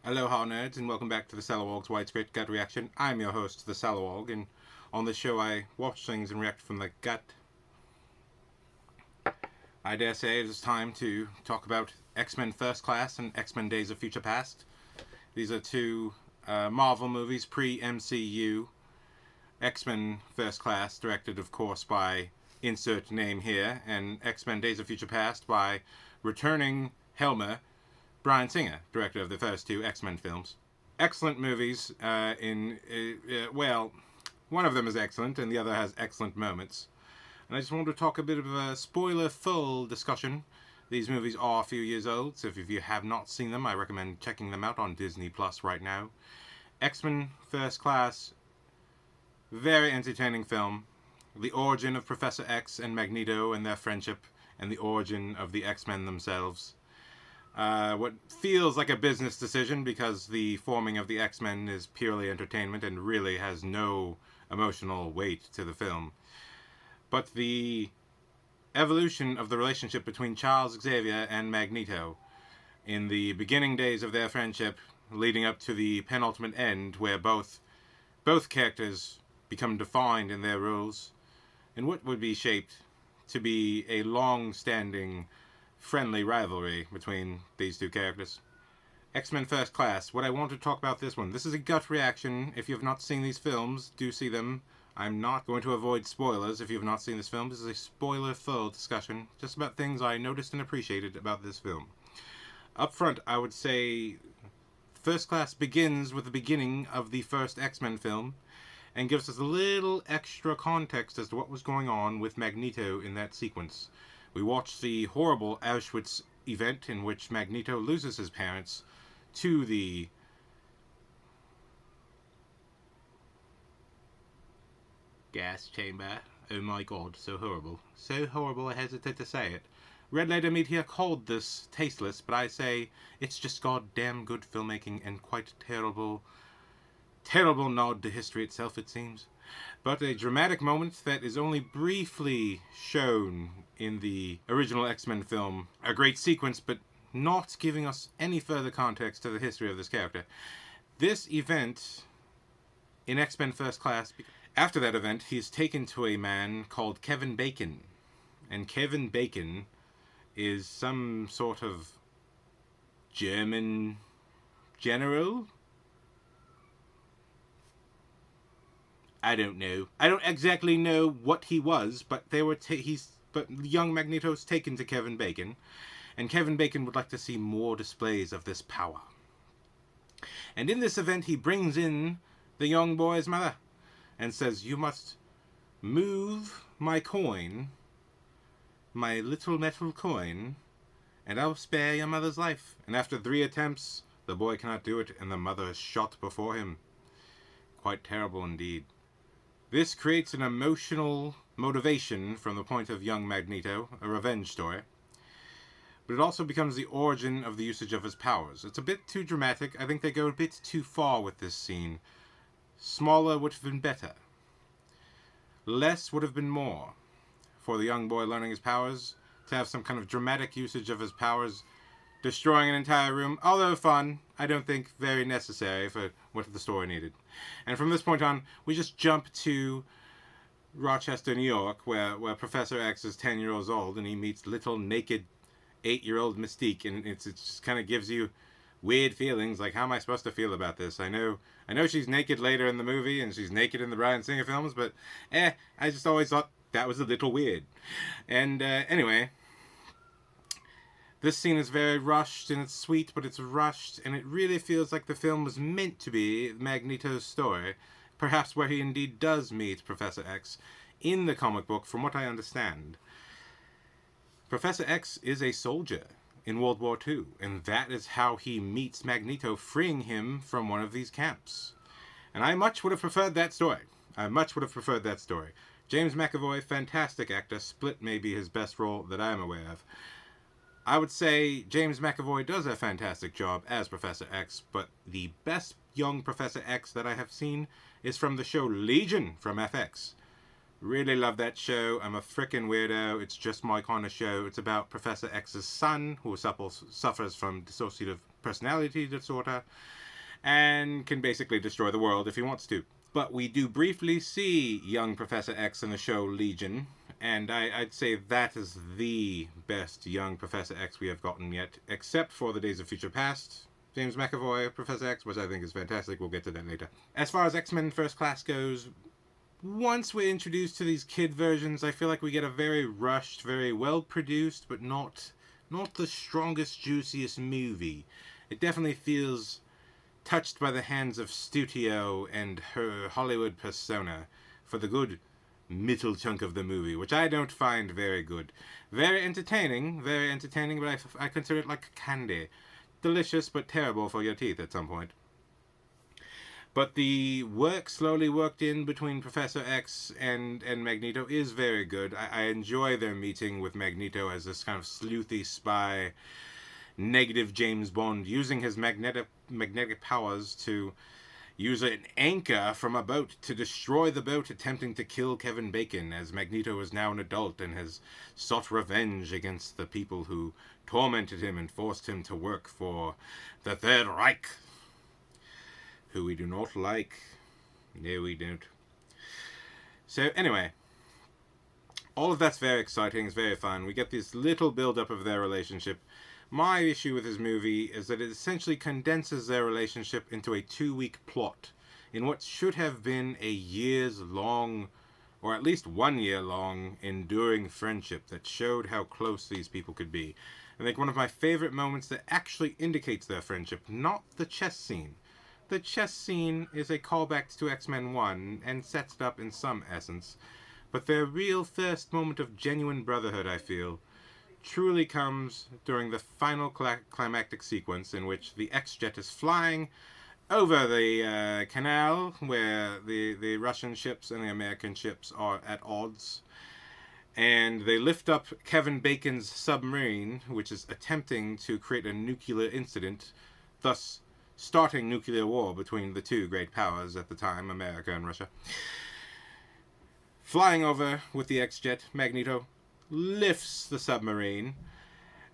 Aloha nerds, and welcome back to the Salawag's Widespread Gut Reaction. I'm your host, TheSalawag, and on this show I watch things and react from the gut. I dare say it is time to talk about X-Men First Class and X-Men Days of Future Past. These are two Marvel movies pre-MCU. X-Men First Class, directed of course by insert name here, and X-Men Days of Future Past by returning Helmer, Bryan Singer, director of the first two X-Men films. Excellent movies. Well, one of them is excellent, and the other has excellent moments. And I just want to talk a bit of a spoiler-full discussion. These movies are a few years old, so if you have not seen them, I recommend checking them out on Disney Plus right now. X-Men First Class, very entertaining film. The origin of Professor X and Magneto and their friendship, and the origin of the X-Men themselves. What feels like a business decision because the forming of the X-Men is purely entertainment and really has no emotional weight to the film. But the evolution of the relationship between Charles Xavier and Magneto in the beginning days of their friendship leading up to the penultimate end where both characters become defined in their roles in what would be shaped to be a long-standing friendly rivalry between these two characters. X-Men First Class. What I want to talk about this one. This is a gut reaction. If you have not seen these films, do see them. I'm not going to avoid spoilers if you have not seen this film. This is a spoiler-full discussion just about things I noticed and appreciated about this film. Up front, I would say First Class begins with the beginning of the first X-Men film and gives us a little extra context as to what was going on with Magneto in that sequence. We watch the horrible Auschwitz event in which Magneto loses his parents to the gas chamber. Oh my god, so horrible. So horrible I hesitate to say it. Red Letter Media called this tasteless, but I say it's just goddamn good filmmaking and quite terrible nod to history itself, it seems. But a dramatic moment that is only briefly shown in the original X-Men film. A great sequence, but not giving us any further context to the history of this character. This event in X-Men First Class, after that event, he's taken to a man called Kevin Bacon. And Kevin Bacon is some sort of German general? I don't know. I don't exactly know what he was, but but young Magneto's taken to Kevin Bacon, and Kevin Bacon would like to see more displays of this power. And in this event, he brings in the young boy's mother and says, "You must move my coin, my little metal coin, and I'll spare your mother's life." And after 3 attempts, the boy cannot do it, and the mother is shot before him. Quite terrible indeed. This creates an emotional motivation from the point of young Magneto, a revenge story. But it also becomes the origin of the usage of his powers. It's a bit too dramatic. I think they go a bit too far with this scene. Smaller would have been better. Less would have been more. For the young boy learning his powers, to have some kind of dramatic usage of his powers, destroying an entire room, although fun, I don't think very necessary for what the story needed. And from this point on, we just jump to Rochester, New York, where Professor X is 10 years old, and he meets little naked 8-year-old Mystique, and it just kind of gives you weird feelings, like, how am I supposed to feel about this? I know she's naked later in the movie, and she's naked in the Bryan Singer films, but I just always thought that was a little weird. And anyway, this scene is very rushed, and it's sweet, but it's rushed, and it really feels like the film was meant to be Magneto's story, perhaps where he indeed does meet Professor X in the comic book, from what I understand. Professor X is a soldier in World War II, and that is how he meets Magneto, freeing him from one of these camps. And I much would have preferred that story. James McAvoy, fantastic actor. Split may be his best role that I'm aware of. I would say James McAvoy does a fantastic job as Professor X, but the best young Professor X that I have seen is from the show Legion from FX. Really love that show. I'm a frickin' weirdo. It's just my kind of show. It's about Professor X's son, who suffers from dissociative personality disorder, and can basically destroy the world if he wants to. But we do briefly see young Professor X in the show Legion, and I'd say that is the best young Professor X we have gotten yet, except for the Days of Future Past. James McAvoy, Professor X, which I think is fantastic. We'll get to that later. As far as X-Men First Class goes, once we're introduced to these kid versions, I feel like we get a very rushed, very well-produced, but not the strongest, juiciest movie. It definitely feels touched by the hands of studio and her Hollywood persona for the good middle chunk of the movie, which I don't find very good. Very entertaining, but I consider it like candy. Delicious, but terrible for your teeth at some point. But the work slowly worked in between Professor X and Magneto is very good. I enjoy their meeting with Magneto as this kind of sleuthy spy, negative James Bond, using his magnetic powers to use an anchor from a boat to destroy the boat, attempting to kill Kevin Bacon, as Magneto is now an adult and has sought revenge against the people who tormented him and forced him to work for the Third Reich, who we do not like. No, we don't. So anyway, all of that's very exciting. It's very fun. We get this little build-up of their relationship. My issue with this movie is that it essentially condenses their relationship into a 2-week plot in what should have been a years-long, or at least 1 year long, enduring friendship that showed how close these people could be. I think one of my favorite moments that actually indicates their friendship, not the chess scene. The chess scene is a callback to X-Men 1 and sets it up in some essence, but their real first moment of genuine brotherhood, I feel, truly comes during the final climactic sequence in which the X-Jet is flying over the canal where the Russian ships and the American ships are at odds. And they lift up Kevin Bacon's submarine, which is attempting to create a nuclear incident, thus starting nuclear war between the two great powers at the time, America and Russia. Flying over with the X-Jet, Magneto lifts the submarine,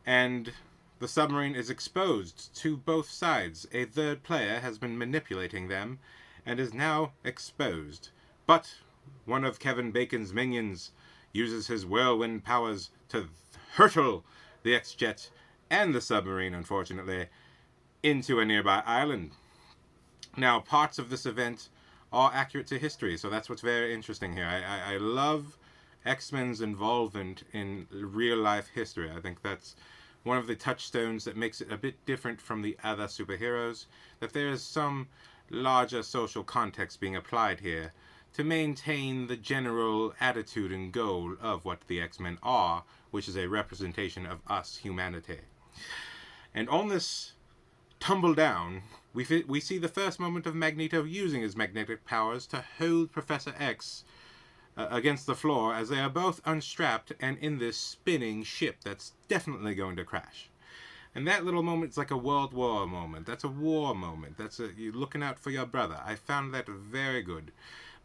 and the submarine is exposed to both sides. A third player has been manipulating them and is now exposed. But one of Kevin Bacon's minions uses his whirlwind powers to hurtle the X-Jet and the submarine, unfortunately, into a nearby island. Now, parts of this event are accurate to history, so that's what's very interesting here. I love X-Men's involvement in real-life history. I think that's one of the touchstones that makes it a bit different from the other superheroes, that there is some larger social context being applied here to maintain the general attitude and goal of what the X-Men are, which is a representation of us, humanity. And on this tumble down, we see the first moment of Magneto using his magnetic powers to hold Professor X against the floor as they are both unstrapped and in this spinning ship that's definitely going to crash. And that little moment's like a World War moment. That's a war moment. You're looking out for your brother. I found that very good.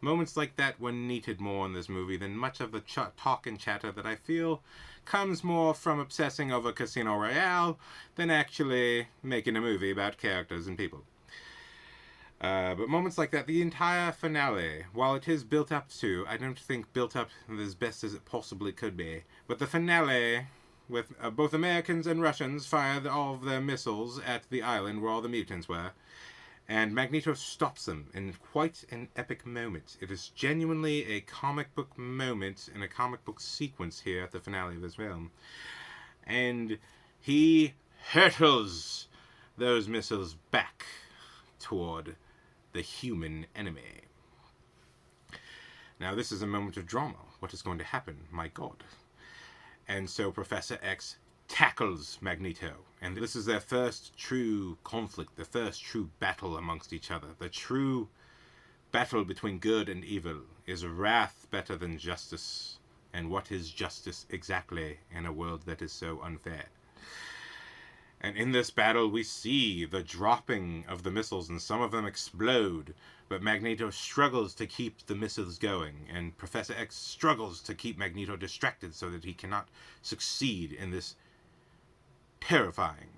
Moments like that were needed more in this movie than much of the talk and chatter that I feel comes more from obsessing over Casino Royale than actually making a movie about characters and people. But moments like that, the entire finale, while it is built up to, I don't think built up as best as it possibly could be, but the finale, with both Americans and Russians fired all of their missiles at the island where all the mutants were, and Magneto stops them in quite an epic moment. It is genuinely a comic book moment in a comic book sequence here at the finale of this film. And he hurtles those missiles back toward the human enemy. Now, this is a moment of drama. What is going to happen? My God. And so Professor X tackles Magneto. And this is their first true conflict, the first true battle amongst each other. The true battle between good and evil. Is wrath better than justice? And what is justice exactly in a world that is so unfair? And in this battle, we see the dropping of the missiles, and some of them explode. But Magneto struggles to keep the missiles going, and Professor X struggles to keep Magneto distracted so that he cannot succeed in this terrifying,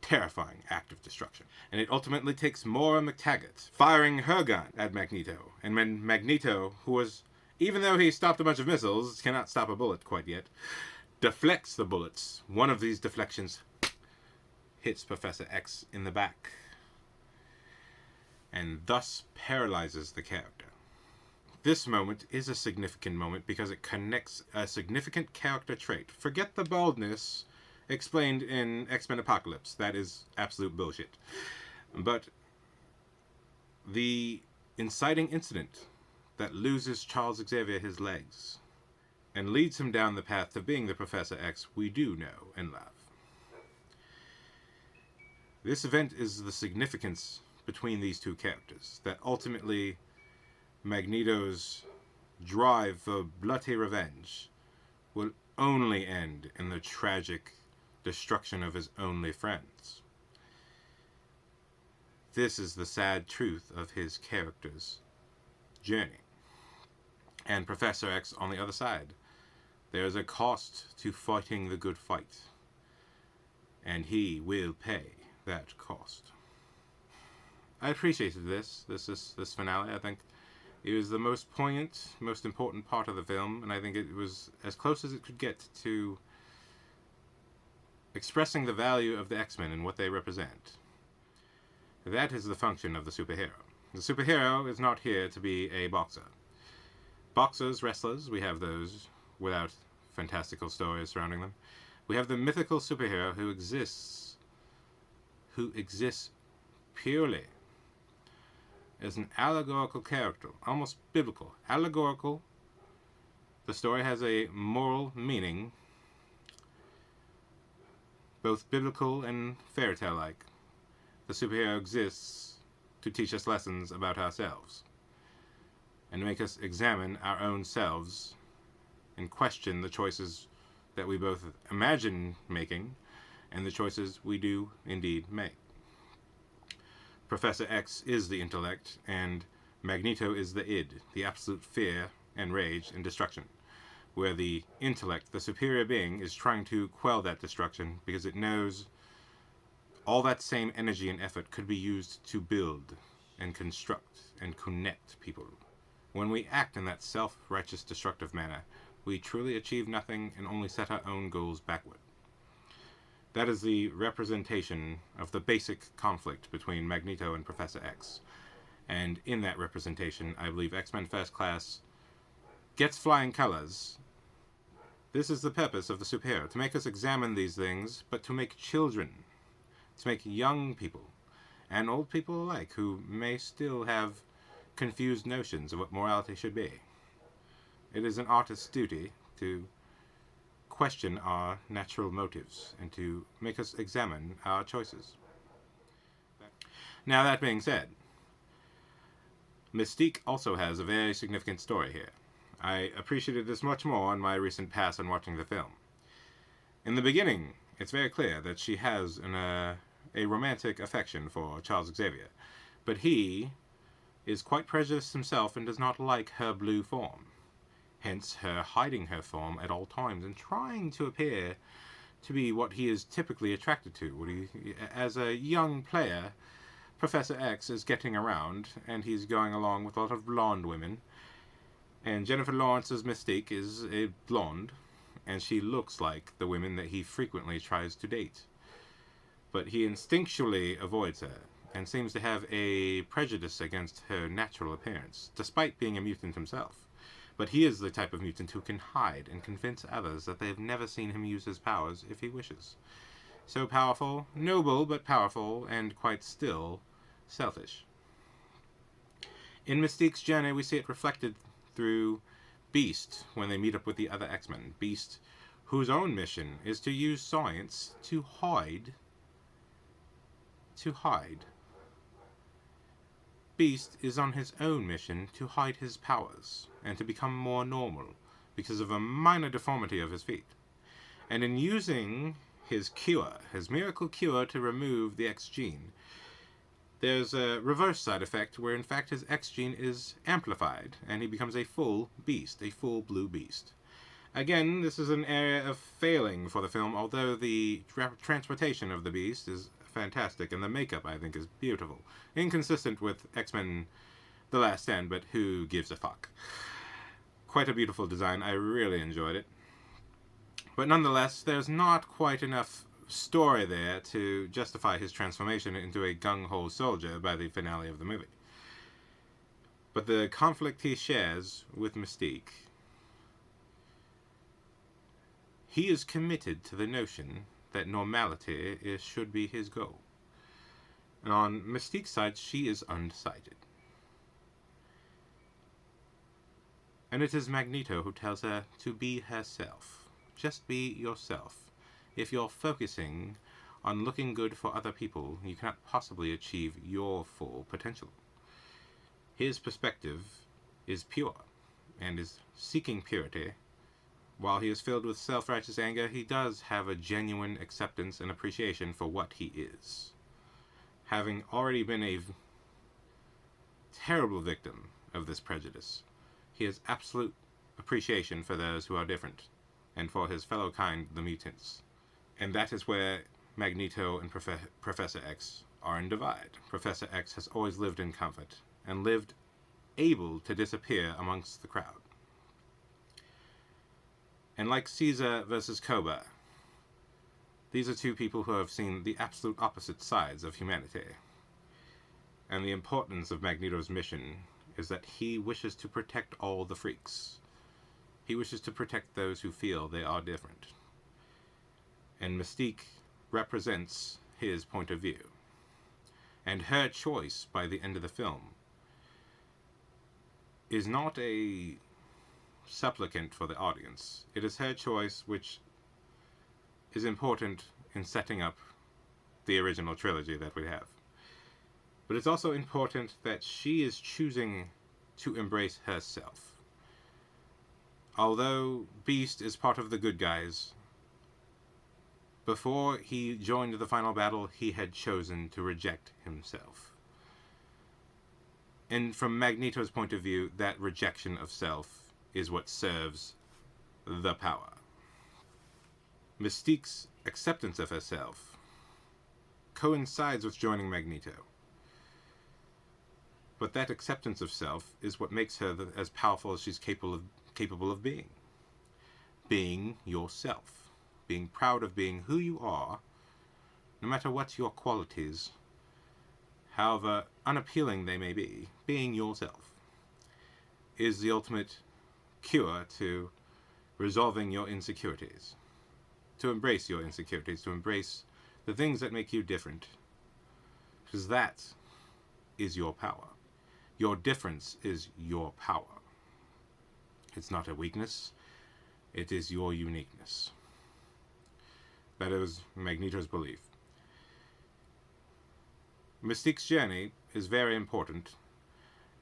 terrifying act of destruction. And it ultimately takes Moira McTaggart firing her gun at Magneto. And when Magneto, who was, even though he stopped a bunch of missiles, cannot stop a bullet quite yet, deflects the bullets, one of these deflections hits Professor X in the back, and thus paralyzes the character. This moment is a significant moment because it connects a significant character trait. Forget the baldness explained in X-Men Apocalypse. That is absolute bullshit. But the inciting incident that loses Charles Xavier his legs and leads him down the path to being the Professor X we do know and love. This event is the significance between these two characters, that ultimately Magneto's drive for bloody revenge will only end in the tragic destruction of his only friends. This is the sad truth of his character's journey. And Professor X on the other side. There is a cost to fighting the good fight, and he will pay that cost. I appreciated this finale. I think it was the most poignant, most important part of the film, and I think it was as close as it could get to expressing the value of the X-Men and what they represent. That is the function of the superhero. The superhero is not here to be a boxer. Boxers, wrestlers, we have those without fantastical stories surrounding them. We have the mythical superhero who exists purely as an allegorical character, almost biblical. Allegorical. The story has a moral meaning, both biblical and fairy tale-like. The superhero exists to teach us lessons about ourselves and make us examine our own selves and question the choices that we both imagine making and the choices we do indeed make. Professor X is the intellect, and Magneto is the id, the absolute fear and rage and destruction, where the intellect, the superior being, is trying to quell that destruction because it knows all that same energy and effort could be used to build and construct and connect people. When we act in that self-righteous destructive manner, we truly achieve nothing and only set our own goals backward. That is the representation of the basic conflict between Magneto and Professor X. And in that representation, I believe X-Men First Class gets flying colors. This is the purpose of the superhero, to make us examine these things, but to make children, to make young people, and old people alike, who may still have confused notions of what morality should be. It is an artist's duty to question our natural motives and to make us examine our choices. Now, that being said, Mystique also has a very significant story here. I appreciated this much more on my recent pass on watching the film. In the beginning, it's very clear that she has a romantic affection for Charles Xavier, but he is quite prejudiced himself and does not like her blue form. Hence her hiding her form at all times and trying to appear to be what he is typically attracted to. As a young player, Professor X is getting around, and he's going along with a lot of blonde women. And Jennifer Lawrence's Mystique is a blonde, and she looks like the women that he frequently tries to date. But he instinctually avoids her, and seems to have a prejudice against her natural appearance, despite being a mutant himself. But he is the type of mutant who can hide and convince others that they have never seen him use his powers if he wishes. So powerful, noble but powerful, and quite still selfish. In Mystique's journey, we see it reflected through Beast when they meet up with the other X-Men. Beast, whose own mission is to use science to hide. Beast is on his own mission to hide his powers and to become more normal because of a minor deformity of his feet. And in using his cure, his miracle cure to remove the X gene. There's a reverse side effect where in fact his X gene is amplified and he becomes a full beast, a full blue beast. Again, this is an area of failing for the film, although the transportation of the beast is fantastic and the makeup, I think, is beautiful. Inconsistent with X-Men The Last Stand, but who gives a fuck? Quite a beautiful design. I really enjoyed it. But nonetheless, there's not quite enough story there to justify his transformation into a gung-ho soldier by the finale of the movie. But the conflict he shares with Mystique, he is committed to the notion that normality should be his goal. And on Mystique's side, she is undecided. And it is Magneto who tells her to be herself. Just be yourself. If you're focusing on looking good for other people, you cannot possibly achieve your full potential. His perspective is pure, and is seeking purity. While he is filled with self-righteous anger, he does have a genuine acceptance and appreciation for what he is. Having already been a terrible victim of this prejudice, he has absolute appreciation for those who are different, and for his fellow kind, the mutants. And that is where Magneto and Professor X are in divide. Professor X has always lived in comfort, and lived able to disappear amongst the crowd. And like Caesar versus Koba, these are two people who have seen the absolute opposite sides of humanity. And the importance of Magneto's mission is that he wishes to protect all the freaks. He wishes to protect those who feel they are different. And Mystique represents his point of view. And her choice by the end of the film is not a supplicant for the audience. It is her choice which is important in setting up the original trilogy that we have. But it's also important that she is choosing to embrace herself. Although Beast is part of the good guys, before he joined the final battle, he had chosen to reject himself. And from Magneto's point of view, that rejection of self is what serves the power. Mystique's acceptance of herself coincides with joining Magneto. But that acceptance of self is what makes her as powerful as she's capable of being. Being yourself. Being proud of being who you are, no matter what your qualities, however unappealing they may be, being yourself is the ultimate cure to resolving your insecurities. To embrace your insecurities, to embrace the things that make you different. Because that is your power. Your difference is your power. It's not a weakness, it is your uniqueness. That is Magneto's belief. Mystique's journey is very important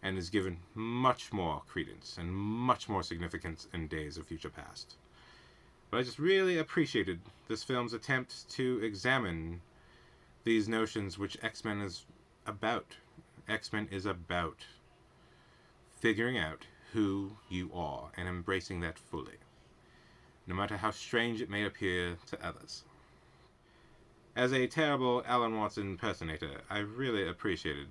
and is given much more credence and much more significance in Days of Future Past. But I just really appreciated this film's attempt to examine these notions which X-Men is about. X-Men is about figuring out who you are and embracing that fully, no matter how strange it may appear to others. As a terrible Alan Watson impersonator, I really appreciated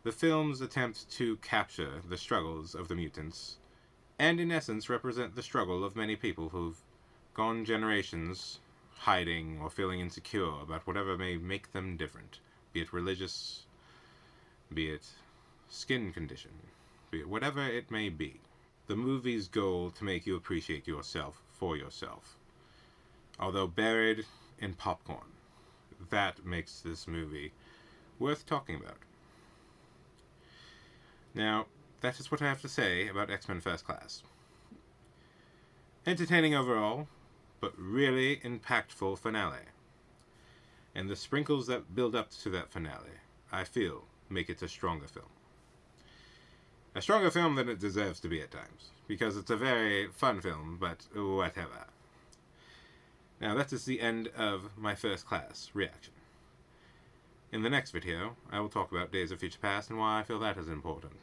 the film's attempt to capture the struggles of the mutants, and in essence represent the struggle of many people who've gone generations hiding or feeling insecure about whatever may make them different, be it religious, be it skin condition, be it whatever it may be. The movie's goal to make you appreciate yourself for yourself, although buried in popcorn. That makes this movie worth talking about. Now, that is what I have to say about X-Men First Class. Entertaining overall, but really impactful finale. And the sprinkles that build up to that finale, I feel, make it a stronger film. A stronger film than it deserves to be at times, because it's a very fun film, but whatever. Now that is the end of my first class reaction. In the next video, I will talk about Days of Future Past and why I feel that is important.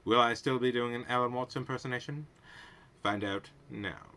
Will I still be doing an Alan Watts impersonation? Find out now.